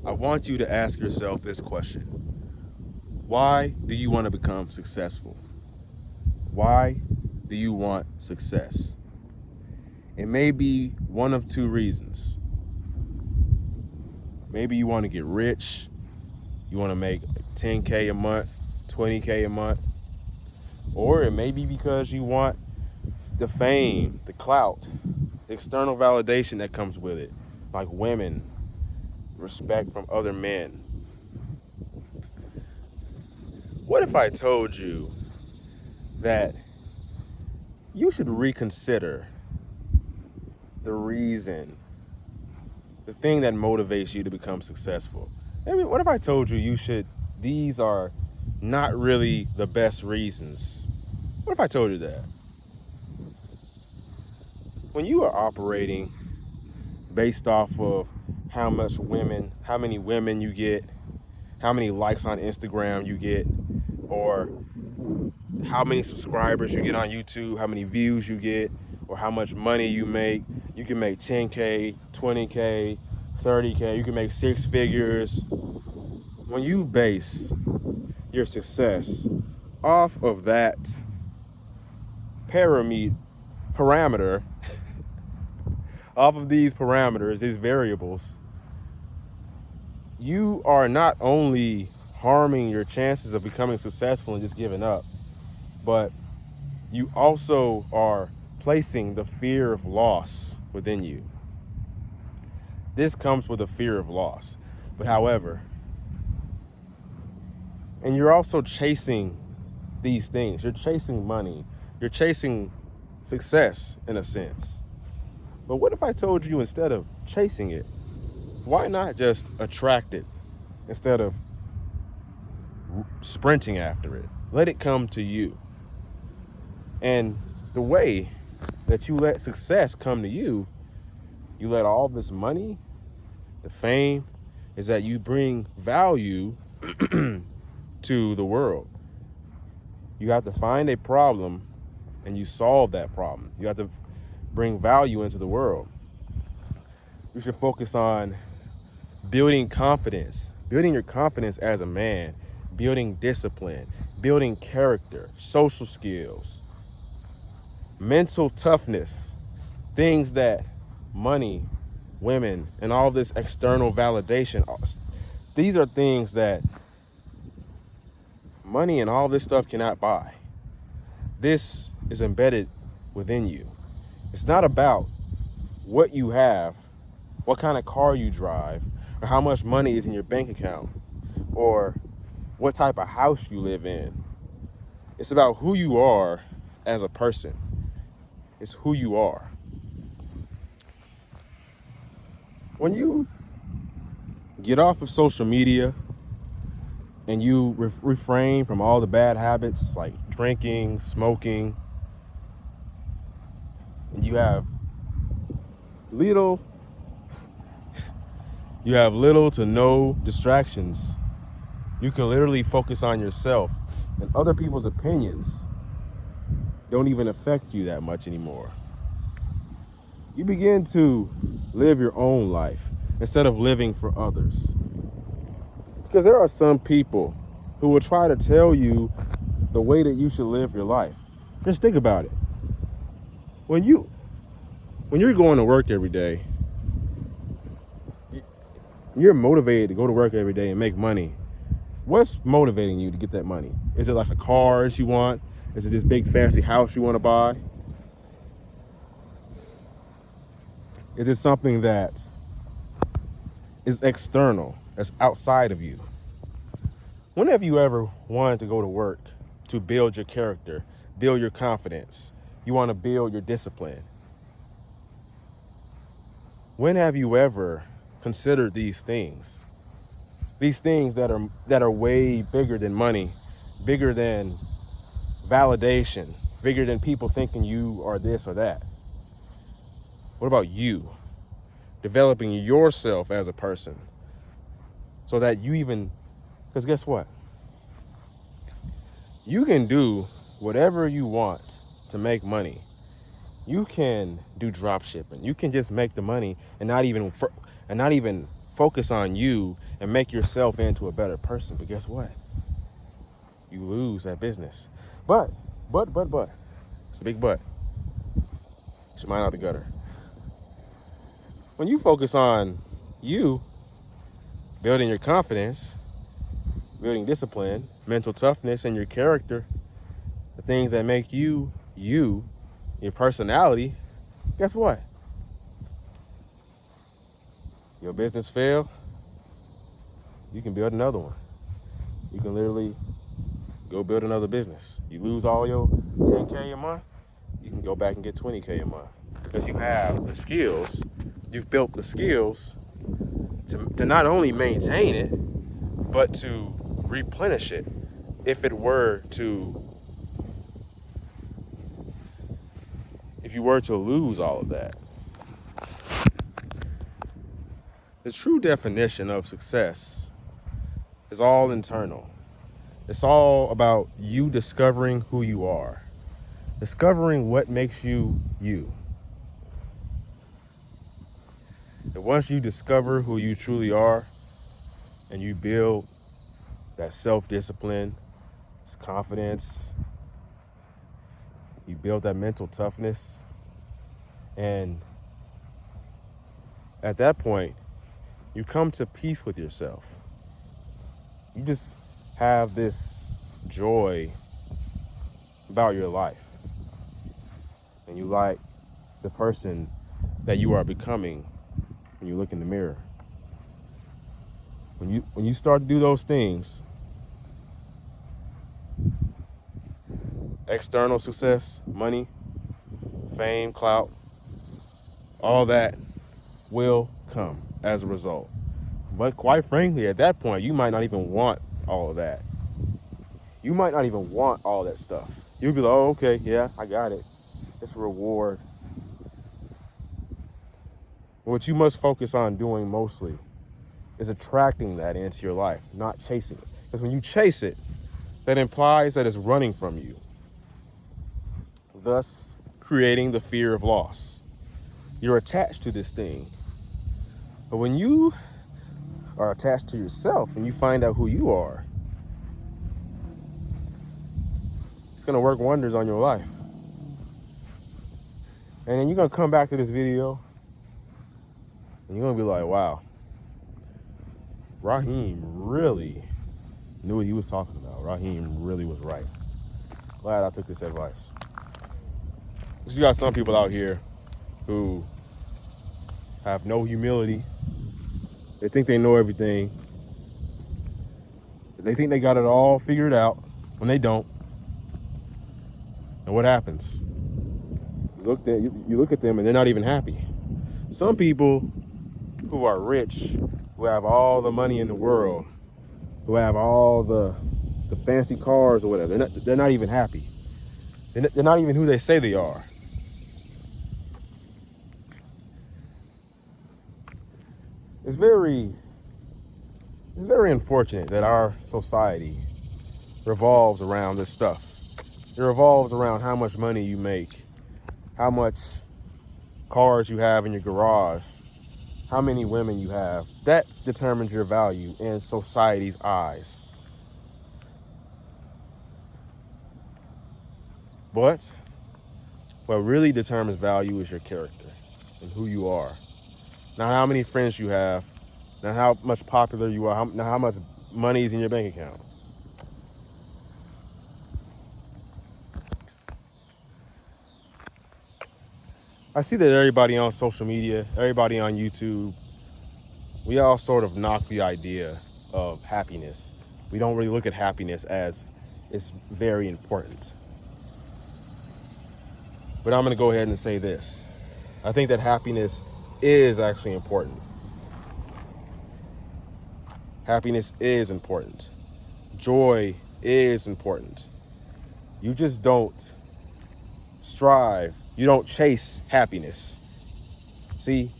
I want you to ask yourself this question. Why do you want to become successful? Why do you want success? It may be one of two reasons. Maybe you want to get rich. You want to make 10K a month, 20K a month. Or it may be because you want the fame, the clout, the external validation that comes with it, like women, respect from other men. What if I told you that you should reconsider the reason, the thing that motivates you to become successful? Maybe what if I told you these are not really the best reasons? What if I told you that? When you are operating based off of how many women you get, how many likes on Instagram you get, or how many subscribers you get on YouTube, how many views you get, or how much money you make. You can make 10K, 20K, 30K, you can make six figures. When you base your success off of that parameter, off of these parameters, these variables, you are not only harming your chances of becoming successful and just giving up, but you also are placing the fear of loss within you. This comes with a fear of loss. But however, and you're also chasing these things. You're chasing money. You're chasing success in a sense. But what if I told you instead of chasing it, why not just attract it instead of sprinting after it? Let it come to you. And the way that you let success come to you, you let all this money, the fame, is that you bring value to the world. You have to find a problem and you solve that problem. You have to bring value into the world. You should focus on building confidence, building your confidence as a man, building discipline, building character, social skills, mental toughness, things that money, women, and all this external validation, these are things that money and all this stuff cannot buy. This is embedded within you. It's not about what you have, what kind of car you drive, or how much money is in your bank account, or what type of house you live in. It's about who you are as a person. It's who you are. When you get off of social media and you refrain from all the bad habits like drinking, smoking, and you have little to no distractions, you can literally focus on yourself, and other people's opinions don't even affect you that much anymore. You begin to live your own life instead of living for others. Because there are some people who will try to tell you the way that you should live your life. Just think about it. When you're going to work every day, you're motivated to go to work every day and make money. What's motivating you to get that money? Is it like a car you want? Is it this big fancy house you want to buy? Is it something that is external, that's outside of you? When have you ever wanted to go to work to build your character, build your confidence? You want to build your discipline. When have you ever considered these things? These things that are way bigger than money, bigger than validation, bigger than people thinking you are this or that. What about you? Developing yourself as a person so that because guess what? You can do whatever you want to make money. You can do drop shipping. You can just make the money and not even focus on you and make yourself into a better person. But guess what? You lose that business. But, it's a big but. It's your mind out the gutter. When you focus on you, building your confidence, building discipline, mental toughness, and your character, the things that make you, your personality, guess what? Your business fail, you can build another one. You can literally go build another business. You lose all your 10K a month, you can go back and get 20K a month. Because you have the skills, you've built the skills to not only maintain it, but to replenish it if you were to lose all of that. The true definition of success is all internal. It's all about you discovering who you are, discovering what makes you you. And once you discover who you truly are and you build that self-discipline, this confidence, you build that mental toughness, and at that point, you come to peace with yourself. You just have this joy about your life. And you like the person that you are becoming when you look in the mirror. When you start to do those things, external success, money, fame, clout, all that will come as a result. But quite frankly, at that point, you might not even want all of that. You might not even want all that stuff. You'll be like, oh, okay, yeah, I got it. It's a reward. What you must focus on doing mostly is attracting that into your life, not chasing it. Because when you chase it, that implies that it's running from you, thus creating the fear of loss. You're attached to this thing. But when you are attached to yourself and you find out who you are, it's going to work wonders on your life. And then you're going to come back to this video and you're going to be like, wow, Raheem really knew what he was talking about. Raheem really was right. Glad I took this advice. Because you got some people out here who have no humility. They think they know everything. They think they got it all figured out when they don't. And what happens? You look at them and they're not even happy. Some people who are rich, who have all the money in the world, who have all the fancy cars or whatever, they're not even happy. They're not even who they say they are. It's very unfortunate that our society revolves around this stuff. It revolves around how much money you make, how much cars you have in your garage, how many women you have. That determines your value in society's eyes. But what really determines value is your character and who you are. Not how many friends you have, not how much popular you are, not how much money is in your bank account. I see that everybody on social media, everybody on YouTube, we all sort of knock the idea of happiness. We don't really look at happiness as it's very important. But I'm going to go ahead and say this. I think that happiness is actually important. Happiness is important. Joy is important. You just don't strive. You don't chase happiness. See,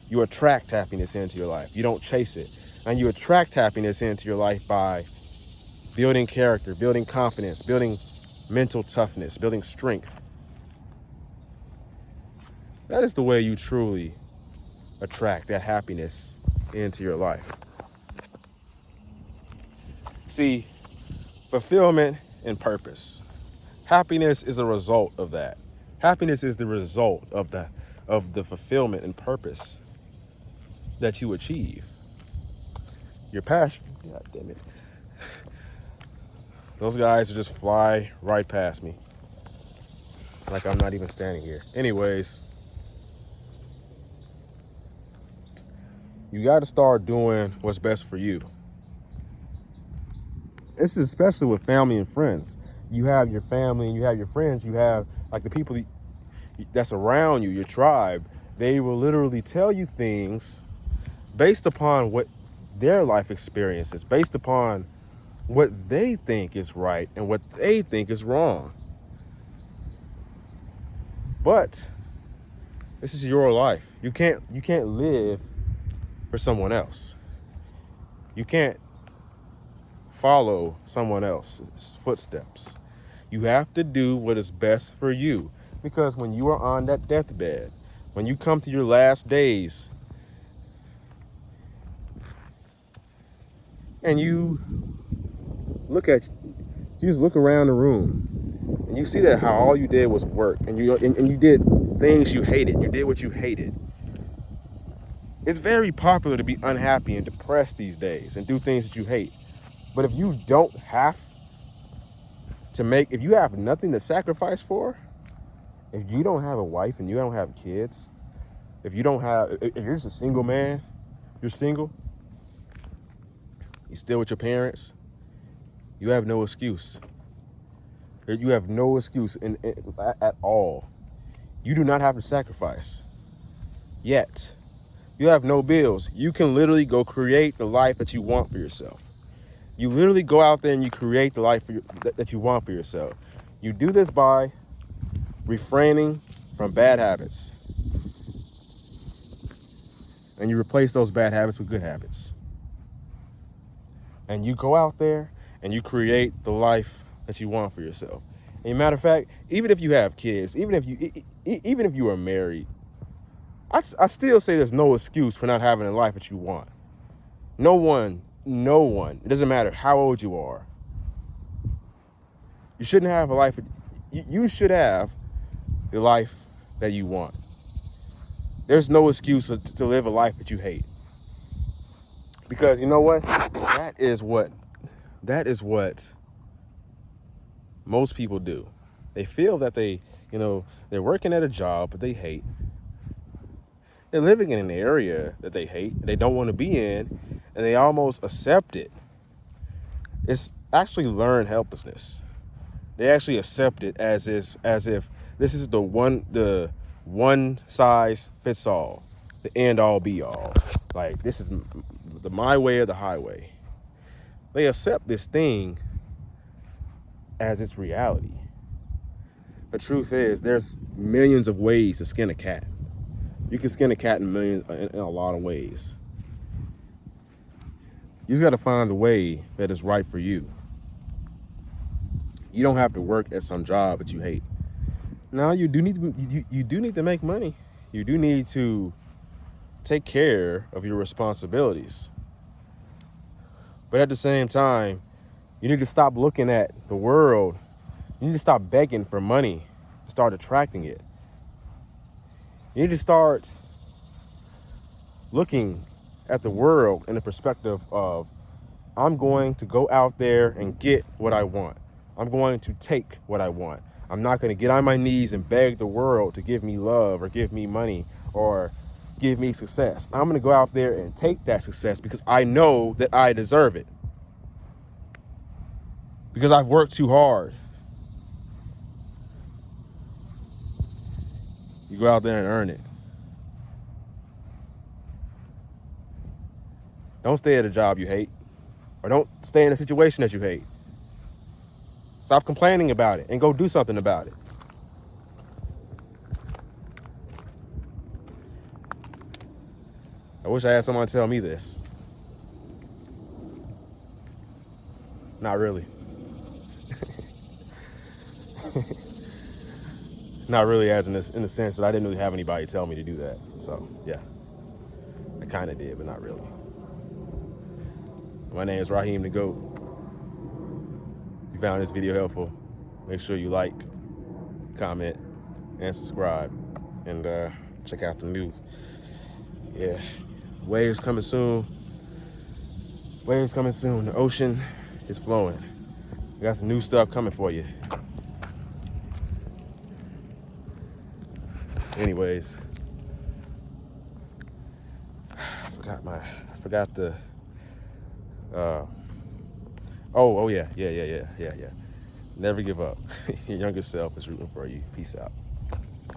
you attract happiness into your life. You don't chase it. And you attract happiness into your life by building character, building confidence, building mental toughness, building strength. That is the way you truly attract that happiness into your life. See, fulfillment and purpose. Happiness is a result of that. Happiness is the result of the fulfillment and purpose that you achieve. Your passion. God damn it. Those guys just fly right past me. Like I'm not even standing here. Anyways, you got to start doing what's best for you. This is especially with family and friends. You have your family and you have your friends. You have like the people that's around you, your tribe. They will literally tell you things based upon what their life experience is, based upon what they think is right and what they think is wrong. But this is your life. You can't live for someone else. You can't follow someone else's footsteps. You have to do what is best for you. Because when you are on that deathbed, when you come to your last days, and you just look around the room, and you see that how all you did was work, and you did things you hated. You did what you hated. It's very popular to be unhappy and depressed these days and do things that you hate. But if you don't have if you have nothing to sacrifice for, if you don't have a wife and you don't have kids, if you're just a single man, you're single, you're still with your parents, you have no excuse. You have no excuse at all. You do not have to sacrifice. Yet, you have no bills. You can literally go create the life that you want for yourself. You literally go out there and you create the life that you want for yourself. You do this by refraining from bad habits. And you replace those bad habits with good habits. And you go out there and you create the life that you want for yourself. And a matter of fact, even if you have kids, even if you are married, I still say there's no excuse for not having a life that you want. No one, it doesn't matter how old you are. You shouldn't have a life, you should have the life that you want. There's no excuse to live a life that you hate. Because you know what? That is what most people do. They feel that they're working at a job that they hate. They're living in an area that they hate, they don't want to be in, and they almost accept it. It's actually learned helplessness. They actually accept it as if this is the one size fits all, the end all be all. Like this is my way or the highway. They accept this thing as its reality. The truth is, there's millions of ways to skin a cat. You can skin a cat in a lot of ways. You just got to find the way that is right for you. You don't have to work at some job that you hate. Now you do need to make money. You do need to take care of your responsibilities. But at the same time, you need to stop looking at the world. You need to stop begging for money and start attracting it. You need to start looking at the world in the perspective of, I'm going to go out there and get what I want. I'm going to take what I want. I'm not going to get on my knees and beg the world to give me love or give me money or give me success. I'm going to go out there and take that success because I know that I deserve it. Because I've worked too hard. You go out there and earn it. Don't stay at a job you hate, or don't stay in a situation that you hate. Stop complaining about it and go do something about it. I wish I had someone tell me this. Not really. Not really, as in the sense that I didn't really have anybody tell me to do that. So, yeah. I kind of did, but not really. My name is Raheem the GOAT. If you found this video helpful, make sure you like, comment, and subscribe. And check out the new, waves coming soon. Waves coming soon. The ocean is flowing. We got some new stuff coming for you. Anyways, I forgot the, oh yeah. Never give up. Your younger self is rooting for you. Peace out.